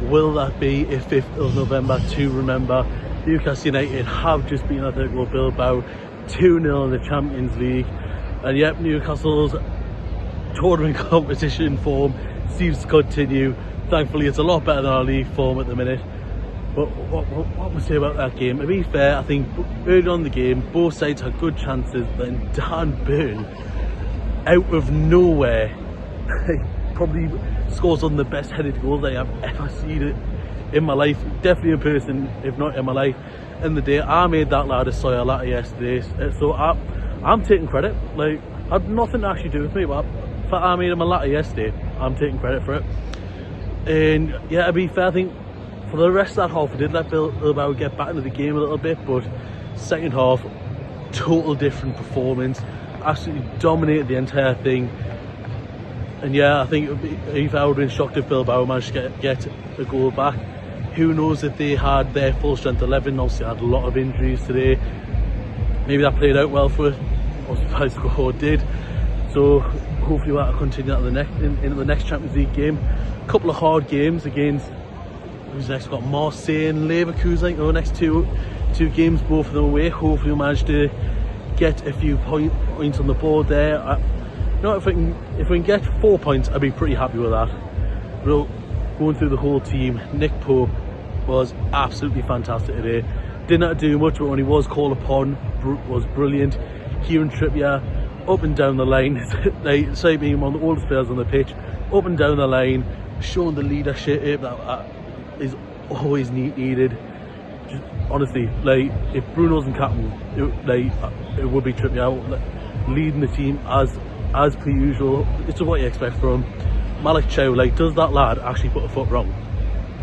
will that be a 5th of November to remember? Newcastle United have just beaten Athletic Bilbao 2-0 in the Champions League, and yep, Newcastle's tournament competition form seems to continue. Thankfully it's a lot better than our league form at the minute. But what we say about that game? To be fair, I think early on in the game both sides had good chances, then Dan Burn out of nowhere probably scores on the best headed goals I have ever seen it in my life, definitely in person if not in my life. In the day, I made that lad a soya latte yesterday, so I'm taking credit. Like, I had nothing to actually do with me, but I made him a latte yesterday. I'm taking credit for it. And yeah, to be fair, I think for the rest of that half, we did let Bilbao get back into the game a little bit, but second half, total different performance. Absolutely dominated the entire thing. And yeah, I think I would have been shocked if Bilbao managed to get a goal back. Who knows if they had their full strength 11? Obviously, had a lot of injuries today. Maybe that played out well for it. I suppose it did. So hopefully that'll continue into the next Champions League game. A couple of hard games against, who's next? Got Marseille and Leverkusen. I think the next two games, both of them away. Hopefully we'll manage to get a few points on the board there. You know, if we can get 4 points, I'd be pretty happy with that. But going through the whole team, Nick Pope was absolutely fantastic today. Didn't have to do much, but when he was called upon, was brilliant. Kieran Trippier, up and down the line, they say being one of the oldest players on the pitch, up and down the line, showing the leadership that is always needed. Just, honestly, like, if Bruno wasn't captain, it would be Trippier leading the team as per usual. It's what you expect from him. Malik Chow, like, does that lad actually put a foot wrong?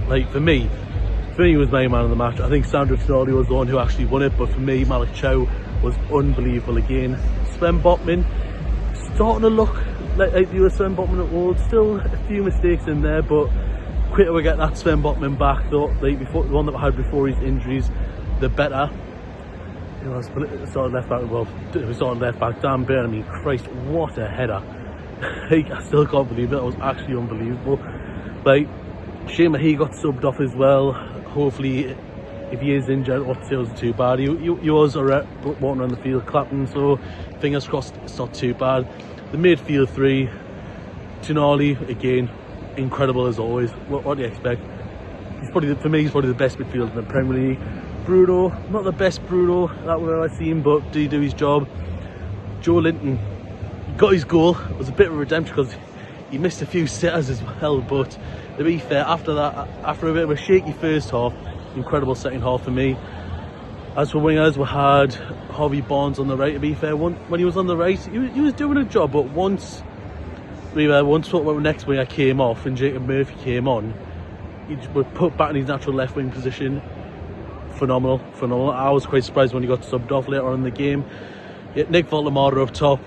Like, for me he was my man of the match. I think Sandro Tonali was the one who actually won it, but for me, Malik Chow was unbelievable again. Sven Botman starting to look like the Sven Botman at Wolves. Still a few mistakes in there, but quicker we get that Sven Botman back, though, like before, the one that we had before his injuries, the better. You know, starting left back. Well, it was starting left back. Dan Burn, I mean, Christ, what a header! Like, I still can't believe it. That was actually unbelievable. Like, shame that he got subbed off as well. Hopefully, if he is injured, what wasn't too bad. He was walking around the field clapping, so fingers crossed it's not too bad. The midfield three, Tonali again, incredible as always. What do you expect? For me, he's probably the best midfielder in the Premier League. Bruno, not the best Bruno that I've seen, but did he do his job? Joelinton got his goal. It was a bit of a redemption because he missed a few sitters as well, but to be fair, after that, after a bit of a shaky first half, incredible second half for me. As for wingers, we had Harvey Barnes on the right. To be fair, when he was on the right, he was doing a job, but once the next winger came off and Jacob Murphy came on, he was put back in his natural left wing position. Phenomenal. I was quite surprised when he got subbed off later on in the game. Yet Nick Voltemada up top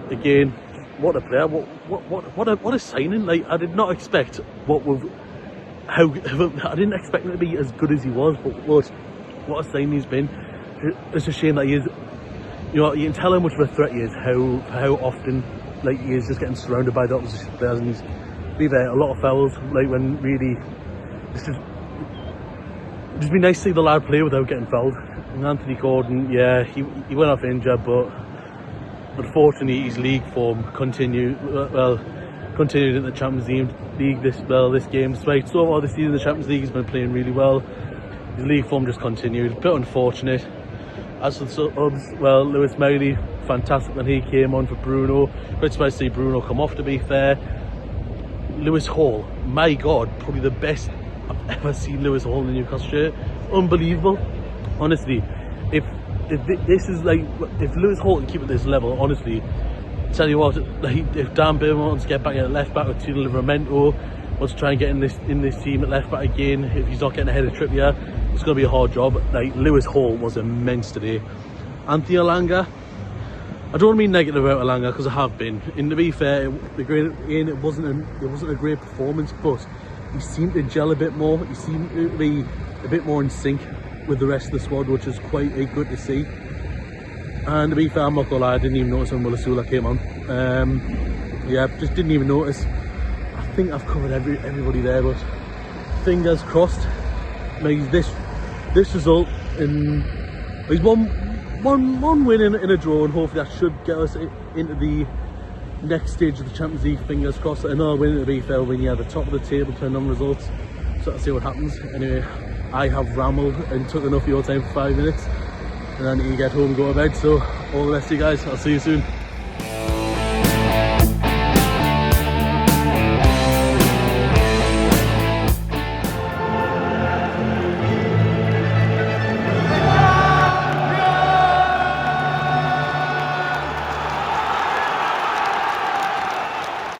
again. What a player! What a signing! Like, I did not expect I didn't expect him to be as good as he was, but what a signing he's been. It's a shame that he is. You know, you can tell how much of a threat he is. How often, like, he is just getting surrounded by the opposition players, and he's there a lot of fouls. Like, when really, it's just be nice to see the lad play without getting fouled. And Anthony Gordon, yeah, he went off injured, but unfortunately his league form continued in the Champions League this game. Despite so far this season, the Champions League has been playing really well. His league form just continued. A bit unfortunate. As for the subs, well, Lewis Miley, fantastic when he came on for Bruno. Quite surprised to see Bruno come off, to be fair. Lewis Hall, my God, probably the best I've ever seen Lewis Hall in the Newcastle shirt. Unbelievable. Honestly, if this is like, if Lewis Hall can keep at this level, honestly, tell you what, like, if Dan Burn wants to get back at left back with Tino Livramento, wants to try and get in this team at left back again, if he's not getting ahead of Trippier, it's going to be a hard job. Like, Lewis Hall was immense today. Anthony Elanga, I don't want to be negative about Elanga because I have been. And to be fair, it wasn't a great performance, but he seemed to gel a bit more. He seemed to be a bit more in sync with the rest of the squad, which is quite good to see. And to be fair, I'm not gonna lie, I didn't even notice when Willisula came on. Yeah, just didn't even notice. I think I've covered everybody there, but fingers crossed. Maybe this result in one win in a draw, and hopefully that should get us into the next stage of the Champions League. Fingers crossed. Another win at the BFL when you're at the top of the table depending on results. So let's see what happens. Anyway, I have rambled and took enough of your time for 5 minutes, and I need to get home and go to bed. So all the best to you guys. I'll see you soon.